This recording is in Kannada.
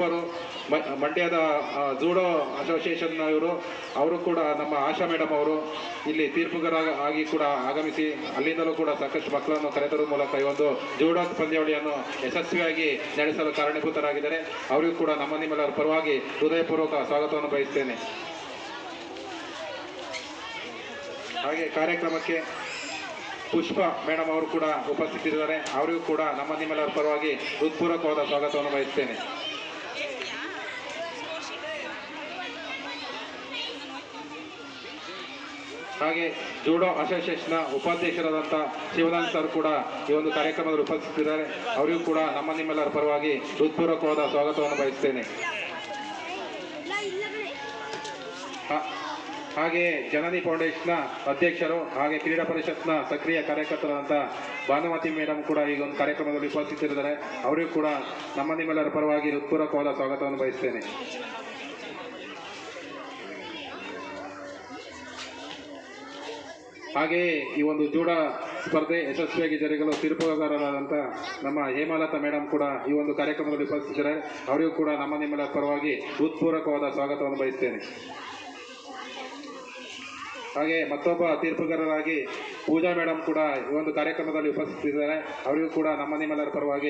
ಮತ್ತೊಬ್ಬರು ಮಂಡ್ಯದ ಜೂಡೋ ಅಸೋಸಿಯೇಷನ್ ಅವರು ಕೂಡ ನಮ್ಮ ಆಶಾ ಮೇಡಮ್ ಅವರು ಇಲ್ಲಿ ತೀರ್ಪುಗಾರ ಆಗಿ ಕೂಡ ಆಗಮಿಸಿ ಅಲ್ಲಿಂದಲೂ ಕೂಡ ಸಾಕಷ್ಟು ಮಕ್ಕಳನ್ನು ಕರೆತರುವ ಮೂಲಕ ಈ ಒಂದು ಜೂಡೋ ಪಂದ್ಯಾವಳಿಯನ್ನು ಯಶಸ್ವಿಯಾಗಿ ನಡೆಸಲು ಕಾರಣೀಭೂತರಾಗಿದ್ದಾರೆ. ಅವರಿಗೂ ಕೂಡ ನಿಮ್ಮೆಲ್ಲರ ಪರವಾಗಿ ಹೃದಯಪೂರ್ವಕ ಸ್ವಾಗತವನ್ನು ಬಯಸ್ತೇನೆ. ಹಾಗೆ ಕಾರ್ಯಕ್ರಮಕ್ಕೆ ಪುಷ್ಪ ಮೇಡಮ್ ಅವರು ಕೂಡ ಉಪಸ್ಥಿತರಿದ್ದಾರೆ. ಅವರಿಗೂ ಕೂಡ ನಿಮ್ಮೆಲ್ಲರ ಪರವಾಗಿ ಹೃತ್ಪೂರ್ವಕವಾದ ಸ್ವಾಗತವನ್ನು ಬಯಸ್ತೇನೆ. ಹಾಗೆ ಜೂಡೋ ಅಸೋಸಿಯೇಷನ್ನ ಉಪಾಧ್ಯಕ್ಷರಾದಂಥ ಶಿವದಾನ್ ಸರ್ ಕೂಡ ಈ ಒಂದು ಕಾರ್ಯಕ್ರಮದಲ್ಲಿ ಉಪಸ್ಥಿತರಿದ್ದಾರೆ. ಅವರಿಗೂ ಕೂಡ ನಿಮ್ಮೆಲ್ಲರ ಪರವಾಗಿ ಹೃತ್ಪೂರ್ವಕವಾದ ಸ್ವಾಗತವನ್ನು ಬಯಸ್ತೇನೆ. ಹಾಗೆ ಜನನಿ ಫೌಂಡೇಶನ್ನ ಅಧ್ಯಕ್ಷರು ಹಾಗೆ ಕ್ರೀಡಾ ಪರಿಷತ್ನ ಸಕ್ರಿಯ ಕಾರ್ಯಕರ್ತರಾದಂಥ ಭಾನುಮತಿ ಮೇಡಮ್ ಕೂಡ ಈ ಒಂದು ಕಾರ್ಯಕ್ರಮದಲ್ಲಿ ಉಪಸ್ಥಿತರಿದ್ದಾರೆ. ಅವರಿಗೂ ಕೂಡ ನಿಮ್ಮೆಲ್ಲರ ಪರವಾಗಿ ಹೃತ್ಪೂರ್ವಕವಾದ ಸ್ವಾಗತವನ್ನು ಬಯಸ್ತೇನೆ. ಹಾಗೆಯೇ ಈ ಒಂದು ಜೂಡೋ ಸ್ಪರ್ಧೆ ಯಶಸ್ವಿಯಾಗಿ ಜರುಗಲು ತೀರ್ಪುಗಾರರಾದಂಥ ನಮ್ಮ ಹೇಮಲತಾ ಮೇಡಮ್ ಕೂಡ ಈ ಒಂದು ಕಾರ್ಯಕ್ರಮದಲ್ಲಿ ಉಪಸ್ಥಿತರಿದ್ದಾರೆ. ಅವರಿಗೂ ಕೂಡ ನಿಮ್ಮೆಲ್ಲರ ಪರವಾಗಿ ಹೃತ್ಪೂರ್ವಕವಾದ ಸ್ವಾಗತವನ್ನು ಬಯಸ್ತೇನೆ. ಹಾಗೆ ಮತ್ತೊಬ್ಬ ತೀರ್ಪುಗಾರರಾಗಿ ಪೂಜಾ ಮೇಡಮ್ ಕೂಡ ಈ ಒಂದು ಕಾರ್ಯಕ್ರಮದಲ್ಲಿ ಉಪಸ್ಥಿತರಿದ್ದಾರೆ. ಅವರಿಗೂ ಕೂಡ ನಿಮ್ಮೆಲ್ಲರ ಪರವಾಗಿ